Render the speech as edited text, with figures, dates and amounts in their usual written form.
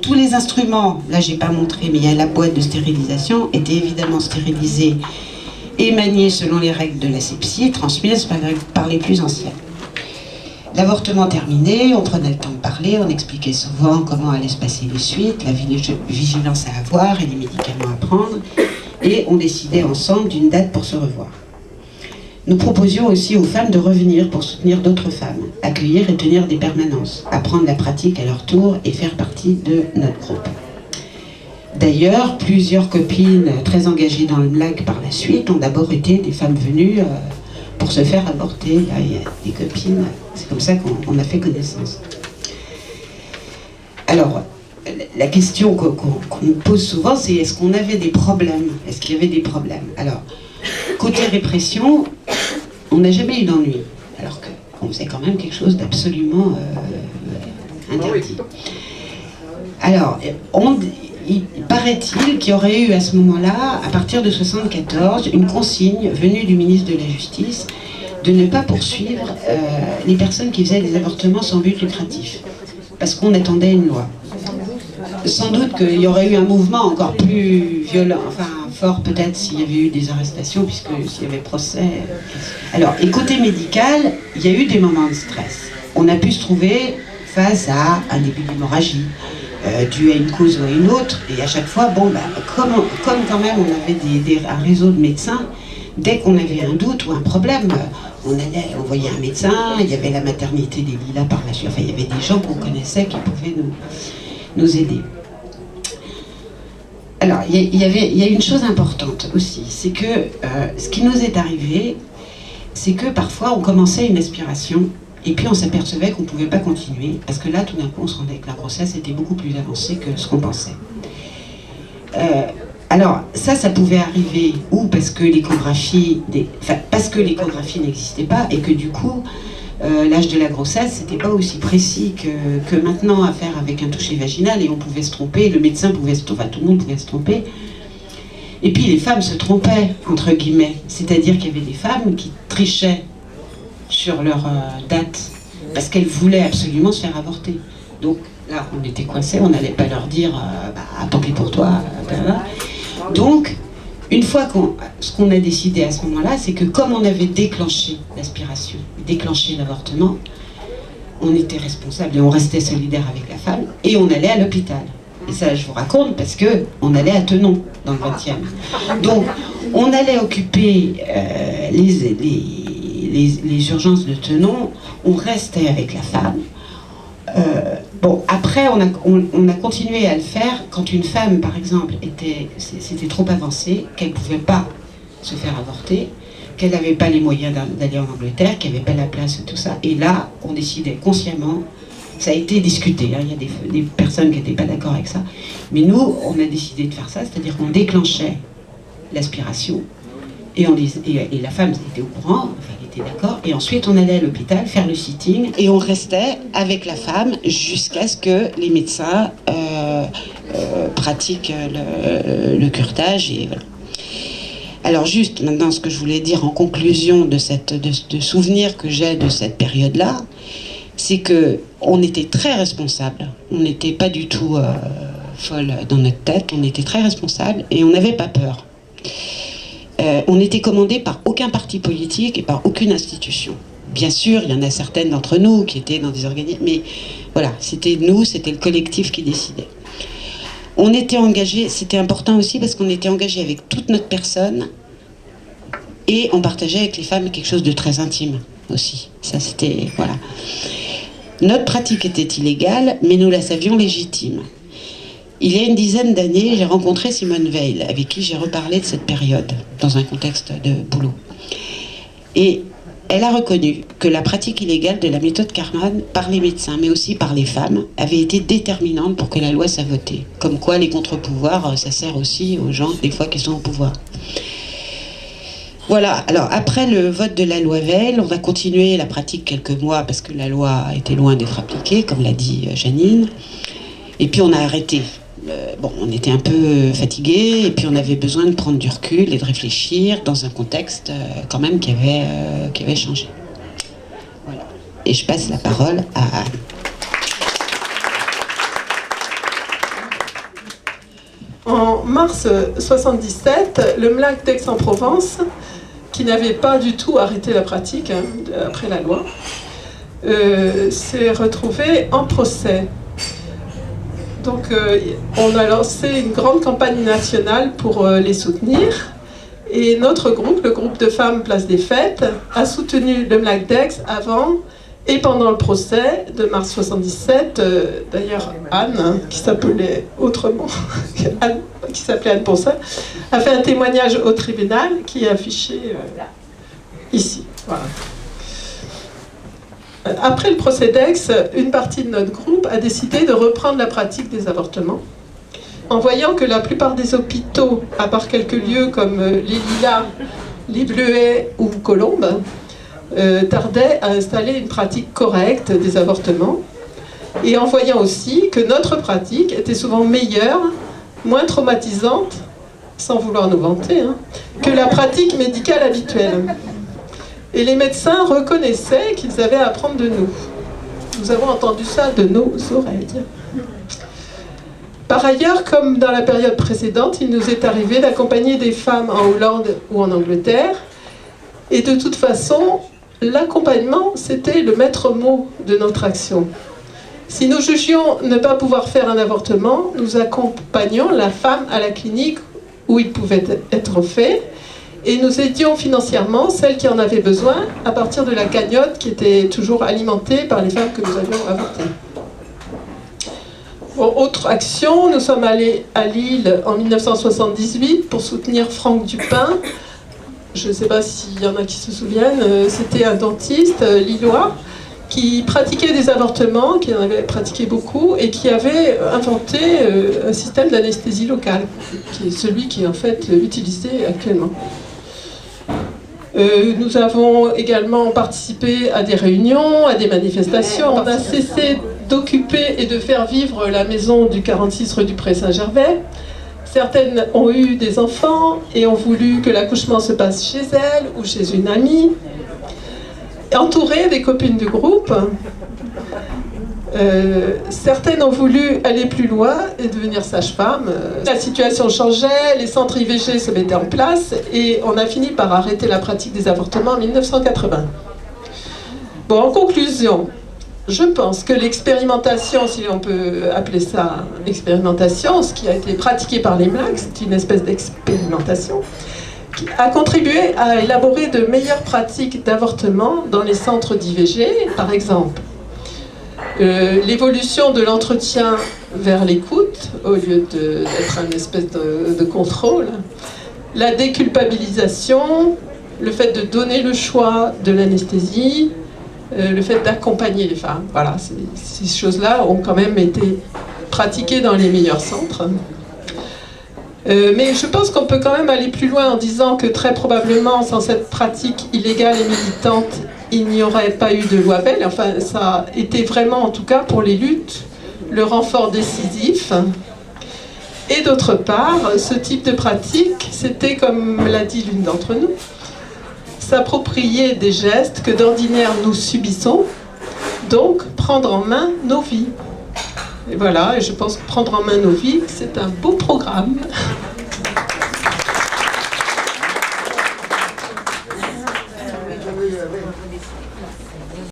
tous les instruments, là j'ai pas montré, mais il y a la boîte de stérilisation, étaient évidemment stérilisés et maniés selon les règles de l'asepsie, transmises par les plus anciennes. L'avortement terminé, on prenait le temps de parler, on expliquait souvent comment allaient se passer les suites, la vigilance à avoir et les médicaments à prendre, et on décidait ensemble d'une date pour se revoir. Nous proposions aussi aux femmes de revenir pour soutenir d'autres femmes, accueillir et tenir des permanences, apprendre la pratique à leur tour et faire partie de notre groupe. D'ailleurs, plusieurs copines très engagées dans le MLAG par la suite ont d'abord été des femmes venues pour se faire avorter. Il y a des copines, c'est comme ça qu'on a fait connaissance. Alors, la question qu'on nous pose souvent, c'est est-ce qu'on avait des problèmes? Est-ce qu'il y avait des problèmes? Alors, côté répression, on n'a jamais eu d'ennui, alors qu'on faisait quand même quelque chose d'absolument interdit. Alors, il paraît-il qu'il y aurait eu à ce moment-là, à partir de 1974, une consigne venue du ministre de la Justice de ne pas poursuivre les personnes qui faisaient des avortements sans but lucratif, parce qu'on attendait une loi. Sans doute qu'il y aurait eu un mouvement encore plus violent, enfin fort peut-être s'il y avait eu des arrestations, puisque s'il y avait procès. Alors, et côté médical, il y a eu des moments de stress. On a pu se trouver face à un début d'hémorragie, dû à une cause ou à une autre, et à chaque fois, bon, comme quand même on avait un réseau de médecins, dès qu'on avait un doute ou un problème, on voyait un médecin, il y avait la maternité des Lilas par la suite, enfin il y avait des gens qu'on connaissait qui pouvaient nous aider. Alors, il y a une chose importante aussi, c'est que ce qui nous est arrivé, c'est que parfois on commençait une aspiration, et puis on s'apercevait qu'on ne pouvait pas continuer, parce que là, tout d'un coup, on se rendait que la grossesse était beaucoup plus avancée que ce qu'on pensait. Alors, ça pouvait arriver, ou parce que l'échographie n'existait pas, et que du coup, l'âge de la grossesse, c'était pas aussi précis que maintenant à faire avec un toucher vaginal, et on pouvait se tromper, le médecin pouvait se tromper, tout le monde pouvait se tromper. Et puis les femmes se trompaient, entre guillemets, c'est-à-dire qu'il y avait des femmes qui trichaient sur leur date, parce qu'elles voulaient absolument se faire avorter. Donc là, on était coincés, on n'allait pas leur dire tant pis pour toi. Donc, une fois ce qu'on a décidé à ce moment-là, c'est que comme on avait déclenché l'aspiration, déclenché l'avortement, on était responsable et on restait solidaire avec la femme, et on allait à l'hôpital. Et ça, je vous raconte, parce qu'on allait à Tenon, dans le 20e. Donc, on allait occuper les urgences de Tenon, on restait avec la femme. Bon, après, on a continué à le faire quand une femme, par exemple, c'était trop avancé, qu'elle ne pouvait pas se faire avorter, qu'elle n'avait pas les moyens d'aller en Angleterre, qu'elle n'avait pas la place et tout ça. Et là, on décidait consciemment, ça a été discuté, hein, il y a des personnes qui n'étaient pas d'accord avec ça, mais nous, on a décidé de faire ça, c'est-à-dire qu'on déclenchait l'aspiration, et la femme était au courant, enfin, elle était d'accord, et ensuite on allait à l'hôpital faire le sitting, et on restait avec la femme jusqu'à ce que les médecins pratiquent le curetage, et voilà. Alors juste maintenant, ce que je voulais dire en conclusion de souvenir que j'ai de cette période-là, c'est que on était très responsables, on n'était pas du tout folle dans notre tête, on était très responsables et on n'avait pas peur. On n'était commandé par aucun parti politique et par aucune institution. Bien sûr, il y en a certaines d'entre nous qui étaient dans des organismes, mais voilà, c'était nous, c'était le collectif qui décidait. On était engagés, c'était important aussi parce qu'on était engagés avec toute notre personne et on partageait avec les femmes quelque chose de très intime aussi. Ça, c'était, voilà. Notre pratique était illégale, mais nous la savions légitime. Il y a une dizaine d'années, j'ai rencontré Simone Veil, avec qui j'ai reparlé de cette période, dans un contexte de boulot. Et elle a reconnu que la pratique illégale de la méthode Karman, par les médecins, mais aussi par les femmes, avait été déterminante pour que la loi soit votée. Comme quoi, les contre-pouvoirs, ça sert aussi aux gens, des fois, qui sont au pouvoir. Voilà, alors après le vote de la loi Veil, on va continuer la pratique quelques mois, parce que la loi était loin d'être appliquée, comme l'a dit Janine. Et puis on a arrêté. Bon, on était un peu fatigués, et puis on avait besoin de prendre du recul et de réfléchir dans un contexte quand même qui avait changé. Voilà. Et je passe la parole à Anne. En mars 77, le MLAC d'Aix-en-Provence, qui n'avait pas du tout arrêté la pratique après la loi, s'est retrouvé en procès. Donc on a lancé une grande campagne nationale pour les soutenir. Et notre groupe, le groupe de femmes Place des Fêtes, a soutenu le MLAC d'Aix avant et pendant le procès de mars 77. D'ailleurs, Anne, qui s'appelait autrement, qui s'appelait Anne Poncet, a fait un témoignage au tribunal qui est affiché ici. Voilà. Après le procès d'Aix, une partie de notre groupe a décidé de reprendre la pratique des avortements, en voyant que la plupart des hôpitaux, à part quelques lieux comme les Lilas, les Bleuets ou Colombes, tardaient à installer une pratique correcte des avortements, et en voyant aussi que notre pratique était souvent meilleure, moins traumatisante, sans vouloir nous vanter, que la pratique médicale habituelle. Et les médecins reconnaissaient qu'ils avaient à apprendre de nous. Nous avons entendu ça de nos oreilles. Par ailleurs, comme dans la période précédente, il nous est arrivé d'accompagner des femmes en Hollande ou en Angleterre. Et de toute façon, l'accompagnement, c'était le maître mot de notre action. Si nous jugions ne pas pouvoir faire un avortement, nous accompagnions la femme à la clinique où il pouvait être fait, et nous aidions financièrement celles qui en avaient besoin à partir de la cagnotte qui était toujours alimentée par les femmes que nous avions avortées. Bon, autre action, nous sommes allés à Lille en 1978 pour soutenir Franck Dupin. Je ne sais pas s'il y en a qui se souviennent, c'était un dentiste lillois qui pratiquait des avortements, qui en avait pratiqué beaucoup, et qui avait inventé un système d'anesthésie locale, qui est celui qui est en fait utilisé actuellement. Nous avons également participé à des réunions, à des manifestations. On a cessé d'occuper et de faire vivre la maison du 46 rue du Pré Saint-Gervais. Certaines ont eu des enfants et ont voulu que l'accouchement se passe chez elles ou chez une amie. Entourées des copines du groupe, certaines ont voulu aller plus loin et devenir sage-femme. La situation changeait, les centres IVG se mettaient en place et on a fini par arrêter la pratique des avortements en 1980. Bon, en conclusion, je pense que l'expérimentation, si on peut appeler ça expérimentation, ce qui a été pratiqué par les MLAC, c'est une espèce d'expérimentation, qui a contribué à élaborer de meilleures pratiques d'avortement dans les centres d'IVG, par exemple. L'évolution de l'entretien vers l'écoute, au lieu d'être une espèce de contrôle, la déculpabilisation, le fait de donner le choix de l'anesthésie, le fait d'accompagner les femmes. Voilà, ces choses-là ont quand même été pratiquées dans les meilleurs centres. Mais je pense qu'on peut quand même aller plus loin en disant que très probablement, sans cette pratique illégale et militante, il n'y aurait pas eu de loi Veil. Enfin, ça a été vraiment, en tout cas pour les luttes, le renfort décisif. Et d'autre part, ce type de pratique, c'était, comme l'a dit l'une d'entre nous, s'approprier des gestes que d'ordinaire nous subissons, donc prendre en main nos vies. Et voilà, et je pense que prendre en main nos vies, c'est un beau programme.